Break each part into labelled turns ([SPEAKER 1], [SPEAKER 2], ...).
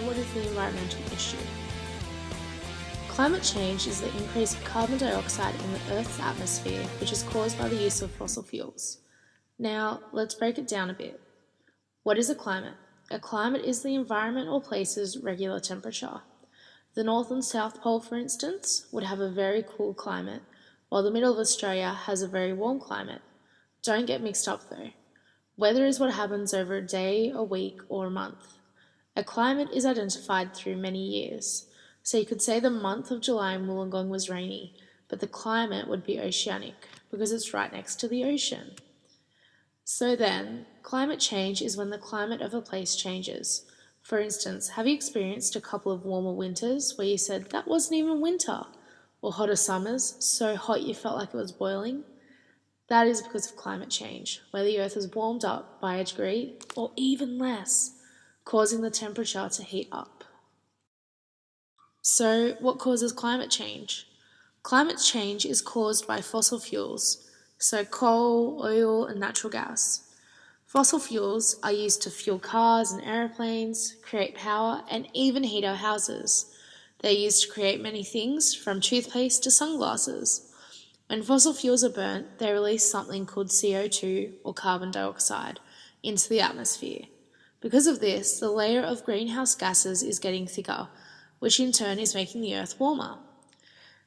[SPEAKER 1] what is the environmental issue? Climate change is the increase of carbon dioxide in the Earth's atmosphere, which is caused by the use of fossil fuels. Now, let's break it down a bit. What is a climate? A climate is the environment or place's regular temperature. The North and South Pole, for instance, would have a very cool climate, while the middle of Australia has a very warm climate. Don't get mixed up though. Weather is what happens over a day, a week, or a month. A climate is identified through many years. So you could say the month of July in Wollongong was rainy, but the climate would be oceanic because it's right next to the ocean. So then, climate change is when the climate of a place changes. For instance, have you experienced a couple of warmer winters where you said that wasn't even winter? Or hotter summers, so hot you felt like it was boiling? That is because of climate change, where the Earth has warmed up by a degree or even less, causing the temperature to heat up. So, what causes climate change? Climate change is caused by fossil fuels, so coal, oil, and natural gas. Fossil fuels are used to fuel cars and aeroplanes, create power, and even heat our houses. They're used to create many things, from toothpaste to sunglasses. When fossil fuels are burnt, they release something called CO2, or carbon dioxide, into the atmosphere. Because of this, the layer of greenhouse gases is getting thicker, which in turn is making the Earth warmer.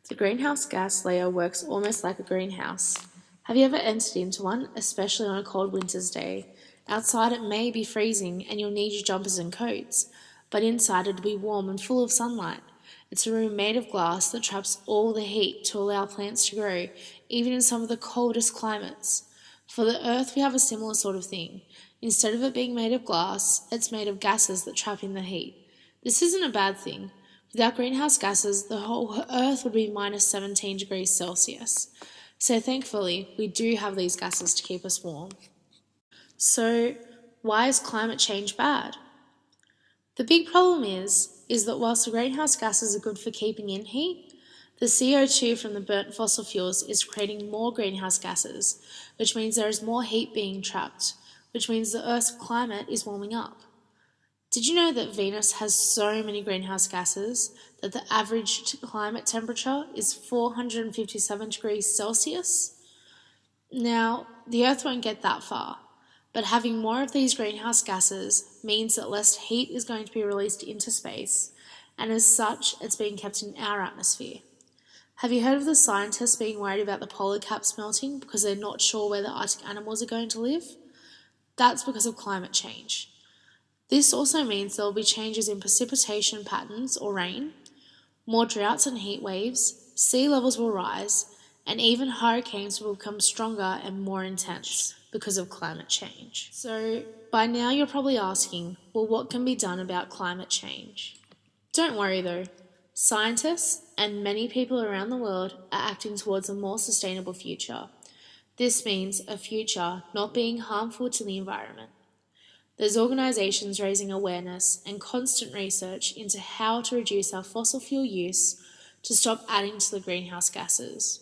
[SPEAKER 1] The greenhouse gas layer works almost like a greenhouse. Have you ever entered into one, especially on a cold winter's day? Outside it may be freezing and you'll need your jumpers and coats, but inside it'll be warm and full of sunlight. It's a room made of glass that traps all the heat to allow plants to grow, even in some of the coldest climates. For the Earth, we have a similar sort of thing. Instead of it being made of glass, it's made of gases that trap in the heat. This isn't a bad thing. Without greenhouse gases, the whole Earth would be minus 17 degrees Celsius. So thankfully, we do have these gases to keep us warm. So, why is climate change bad? The big problem is that whilst the greenhouse gases are good for keeping in heat, the CO2 from the burnt fossil fuels is creating more greenhouse gases, which means there is more heat being trapped, which means the Earth's climate is warming up. Did you know that Venus has so many greenhouse gases that the average climate temperature is 457 degrees Celsius? Now, the Earth won't get that far, but having more of these greenhouse gases means that less heat is going to be released into space, and as such, it's being kept in our atmosphere. Have you heard of the scientists being worried about the polar caps melting because they're not sure where the Arctic animals are going to live? That's because of climate change. This also means there will be changes in precipitation patterns or rain, more droughts and heat waves, sea levels will rise, and even hurricanes will become stronger and more intense because of climate change. So, by now you're probably asking, well, what can be done about climate change? Don't worry though. Scientists and many people around the world are acting towards a more sustainable future. This means a future not being harmful to the environment. There's organisations raising awareness and constant research into how to reduce our fossil fuel use to stop adding to the greenhouse gases.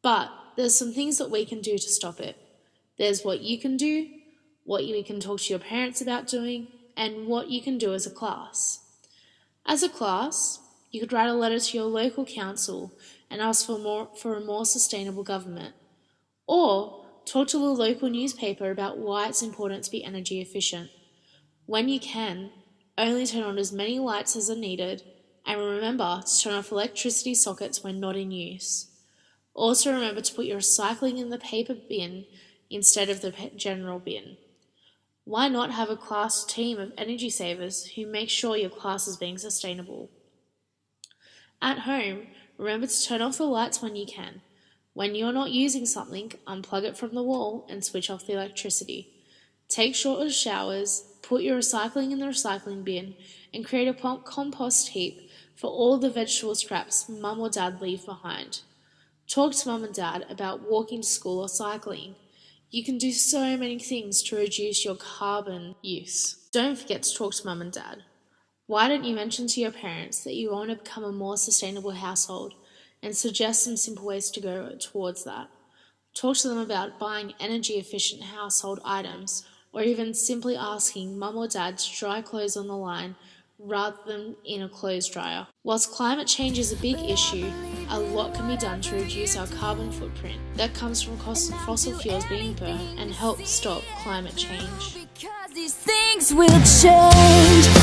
[SPEAKER 1] But there's some things that we can do to stop it. There's what you can do, what you can talk to your parents about doing, and what you can do as a class. As a class, you could write a letter to your local council and ask for a more sustainable government. Or talk to the local newspaper about why it's important to be energy efficient. When you can, only turn on as many lights as are needed, and remember to turn off electricity sockets when not in use. Also remember to put your recycling in the paper bin instead of the general bin. Why not have a class team of energy savers who make sure your class is being sustainable? At home, remember to turn off the lights when you can. When you're not using something, unplug it from the wall and switch off the electricity. Take shorter showers, put your recycling in the recycling bin, and create a compost heap for all the vegetable scraps mum or dad leave behind. Talk to mum and dad about walking to school or cycling. You can do so many things to reduce your carbon use. Don't forget to talk to mum and dad. Why don't you mention to your parents that you want to become a more sustainable household and suggest some simple ways to go towards that? Talk to them about buying energy-efficient household items, or even simply asking mum or dad to dry clothes on the line rather than in a clothes dryer. Whilst climate change is a big issue, a lot can be done to reduce our carbon footprint that comes from fossil fuels being burnt and help stop climate change.
[SPEAKER 2] Because these things will change.